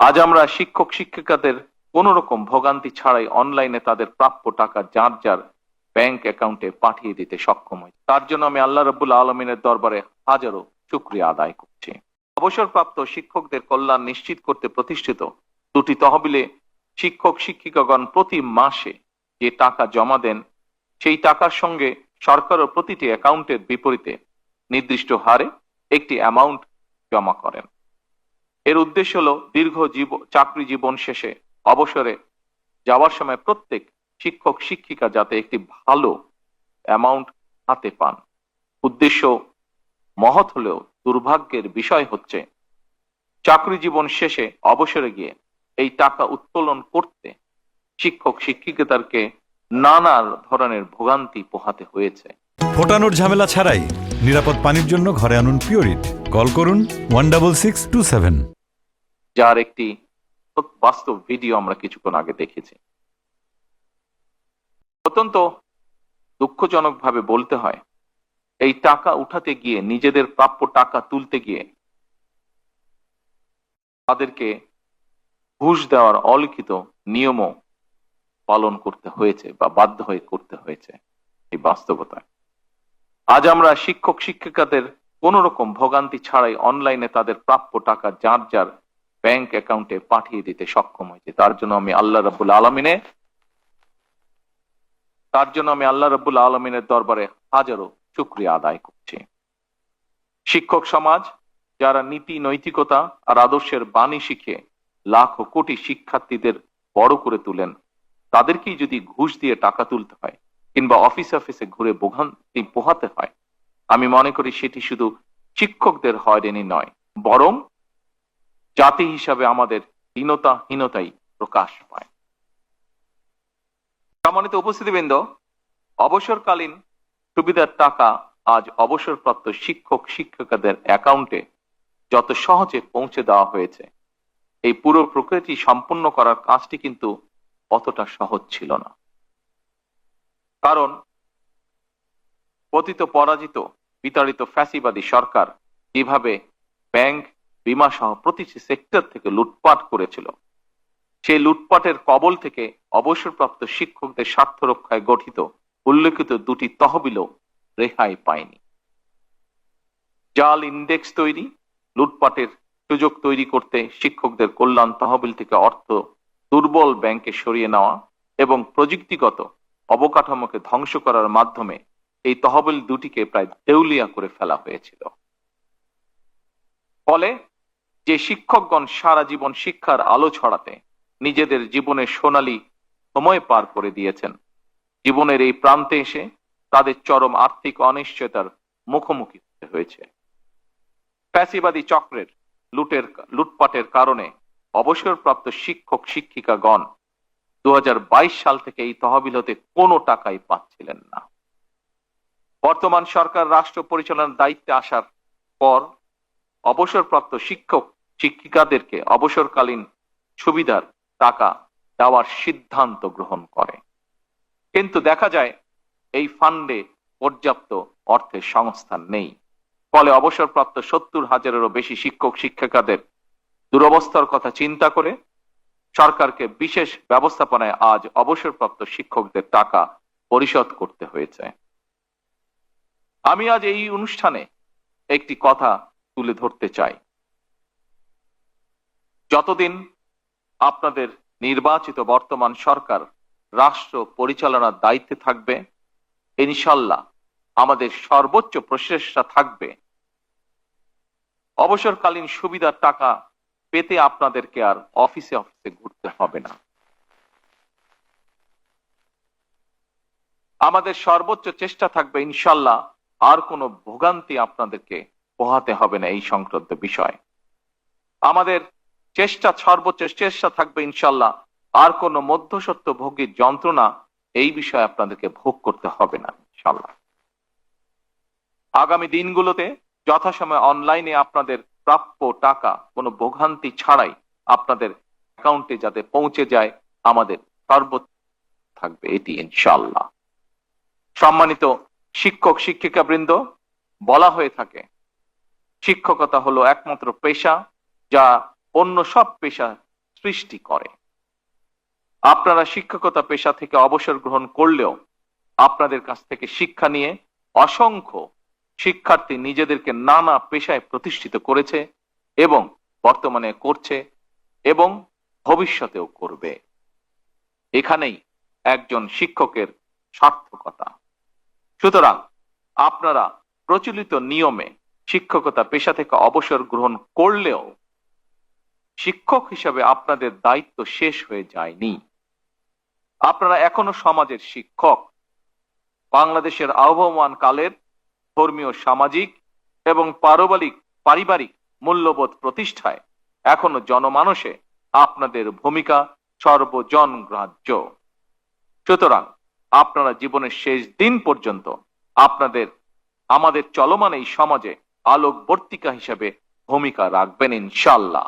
আজ আমরা শিক্ষক শিক্ষিকাদের কোন রকম ভোগান্তি ছাড়াই অনলাইনে তাদের প্রাপ্য টাকা যার যার ব্যাংক অ্যাকাউন্টে পাঠিয়ে দিতে সক্ষম হয়েছে। তার জন্য আমি আল্লাহ রাব্বুল আলামিনের দরবারে হাজারো শুকরিয়া আদায় করছি। অবসরপ্রাপ্ত শিক্ষকদের কল্যাণ নিশ্চিত করতে প্রতিষ্ঠিত দুটি তহবিলে শিক্ষক শিক্ষিকাগণ প্রতি মাসে যে টাকা জমা দেন, সেই টাকার সঙ্গে সরকারও প্রতিটি অ্যাকাউন্টের বিপরীতে নির্দিষ্ট হারে একটি অ্যামাউন্ট জমা করেন। এর উদ্দেশ্য হলো দীর্ঘ চাকরি জীবন শেষে অবসরে যাওয়ার সময় প্রত্যেক শিক্ষক শিক্ষিকা যাতে একটি ভালো অ্যামাউন্ট হাতে পান। উদ্দেশ্য মহৎ হলেও দুর্ভাগ্যের বিষয় হচ্ছে চাকরি জীবন শেষে অবসরে গিয়ে এই টাকা উত্তোলন করতে শিক্ষক শিক্ষিকাদেরকে নানা ধরনের ভোগান্তি পোহাতে হয়েছে। ফোটানোর ঝামেলা ছাড়াই নিরাপদ পানির জন্য ঘরে আনুন পিওরিট। কল করুন 16627। যার একটি বাস্তব ভিডিও আমরা কিছুক্ষণ আগে দেখেছি। অত্যন্ত দুঃখজনক ভাবে বলতে হয়, এই টাকা উঠাতে গিয়ে, নিজেদের প্রাপ্য টাকা তুলতে গিয়ে তাদেরকে ঘুষ দেওয়ার অলিখিত নিয়মও পালন করতে হয়েছে বা বাধ্য হয়ে করতে হয়েছে। এই বাস্তবতায় আজ আমরা শিক্ষক শিক্ষিকাদের কোন রকম ভোগান্তি ছাড়াই অনলাইনে তাদের প্রাপ্য টাকা যার যার ব্যাংক অ্যাকাউন্টে পাঠিয়ে দিতে সক্ষম হয়েছে। তার জন্য আমি আল্লাহ রাব্বুল আলামিনের দরবারে হাজারো শুকরিয়া আদায় করছি। শিক্ষক সমাজ যারা নীতি নৈতিকতা আর আদর্শের বাণী শিখে লাখো কোটি শিক্ষার্থীদের বড় করে তুলেন, তাদেরকেই যদি ঘুষ দিয়ে টাকা তুলতে হয় কিংবা অফিসে ঘুরে ভোগান্তি পোহাতে হয়, আমি মনে করি সেটি শুধু শিক্ষকদের হয়রানি নয়, বরং জাতি হিসাবে আমাদের হীনতাই প্রকাশ পায়। সম্মানিত উপস্থিতিবৃন্দ, অবসরকালীন সুবিধার টাকা আজ অবসরপ্রাপ্ত শিক্ষক শিক্ষিকাদের অ্যাকাউন্টে যত সহজে পৌঁছে দেওয়া হয়েছে, এই পুরো প্রক্রিয়াটি সম্পন্ন করার কাজটি কিন্তু অতটা সহজ ছিল না। কারণ পতিত পরাজিত বিতাড়িত ফ্যাসিবাদী সরকার যেভাবে ব্যাংক, বীমা সহ প্রতিটি সেক্টর থেকে লুটপাট করেছিল, সেই লুটপাটের কবল থেকে অবসরপ্রাপ্ত শিক্ষকদের স্বার্থ রক্ষায় গঠিত উল্লেখিত দুটি তহবিলও রেহাই পায়নি। জাল ইন্ডেক্স তৈরি, লুটপাটের সুযোগ তৈরি করতে শিক্ষকদের কল্যাণ তহবিল থেকে অর্থ দুর্বল ব্যাংকে সরিয়ে নেওয়া এবং প্রযুক্তিগত অবকাঠামোকে ধ্বংস করার মাধ্যমে এই তহবিল দুটিকে প্রায় দেউলিয়া করে ফেলা হয়েছিল। ফলে যে শিক্ষকগণ সারা জীবন শিক্ষার আলো ছড়াতে নিজেদের জীবনের সোনালী সময় পার করে দিয়েছেন, জীবনের এই প্রান্তে এসে তাদের চরম আর্থিক অনিশ্চয়তার মুখোমুখি হতে হয়েছে। ফ্যাসিবাদী চক্রের লুটপাটের কারণে অবসরপ্রাপ্ত শিক্ষক শিক্ষিকাগণ 2022 সাল থেকে এই তহবিল হতে কোনো টাকাই পাচ্ছিলেন না। বর্তমান সরকার রাষ্ট্র পরিচালনার দায়িত্বে আসার পর অবসরপ্রাপ্ত শিক্ষক শিক্ষিকাদেরকে অবসরকালীন সুবিধার টাকা দেওয়ার সিদ্ধান্ত গ্রহণ করে, কিন্তু দেখা যায় এই ফান্ডে পর্যাপ্ত অর্থের সংস্থান নেই। ফলে অবসরপ্রাপ্ত 70,000-এরও বেশি শিক্ষক শিক্ষিকাদের দুরবস্থার কথা চিন্তা করে সরকারকে বিশেষ ব্যবস্থাপনায় আজ অবসরপ্রাপ্ত শিক্ষকদের টাকা পরিশোধ করতে হয়েছে। আমি আজ এই অনুষ্ঠানে একটি কথা তুলে ধরতে চাই। যতদিন আপনাদের নির্বাচিত বর্তমান সরকার রাষ্ট্র পরিচালনার দায়িত্বে থাকবে, ইনশাল্লাহ আমাদের সর্বোচ্চ প্রচেষ্টা থাকবে অবসরকালীন সুবিধার টাকা পেতে আপনাদেরকে আর অফিসে ঘুরতে হবে না। আমাদের সর্বোচ্চ চেষ্টা থাকবে ইনশাল্লাহ আর কোনো ভোগান্তি আপনাদেরকে পোহাতে হবে না। এই সংক্রান্ত বিষয় আমাদের সর্বোচ্চ চেষ্টা থাকবে ইনশাল্লাহ আর কোনো মধ্যস্বত্ব ভোগীর যন্ত্রণা এই বিষয়ে আপনাদেরকে ভোগ করতে হবে না ইনশাল্লাহ। আগামী দিনগুলোতে যথাসময়ে অনলাইনে আপনাদের প্রাপ্য টাকা কোনো ভোগান্তি ছাড়াই আপনাদের অ্যাকাউন্টে যাতে পৌঁছে যায়, আমাদের সর্বোচ্চ থাকবে এটি ইনশাআল্লাহ। সম্মানিত শিক্ষক শিক্ষিকা বৃন্দ, বলা হয়ে থাকে শিক্ষকতা হলো একমাত্র পেশা যা অন্য সব পেশা সৃষ্টি করে। আপনারা শিক্ষকতা পেশা থেকে অবসর গ্রহণ করলেও আপনাদের কাছ থেকে শিক্ষা নিয়ে অসংখ্য শিক্ষার্থী নিজেদেরকে নানা পেশায় প্রতিষ্ঠিত করেছে এবং বর্তমানে করছে এবং ভবিষ্যতেও করবে। এখানেই একজন শিক্ষকের সার্থকতা। সুতরাং আপনারা প্রচলিত নিয়মে শিক্ষকতা পেশা থেকে অবসর গ্রহণ করলেও শিক্ষক হিসাবে আপনাদের দায়িত্ব শেষ হয়ে যায়নি। আপনারা এখনো সমাজের শিক্ষক। বাংলাদেশের আহ্বান কালের ধর্মীয়, সামাজিক এবং পারিবারিক মূল্যবোধ প্রতিষ্ঠায় এখনো জনমানসে আপনাদের ভূমিকা সর্বজনগ্রাহ্য। সুতরাং আপনারা জীবনের শেষ দিন পর্যন্ত আমাদের চলমান এই সমাজে আলোকবর্তিকা হিসেবে ভূমিকা রাখবেন ইনশাআল্লাহ।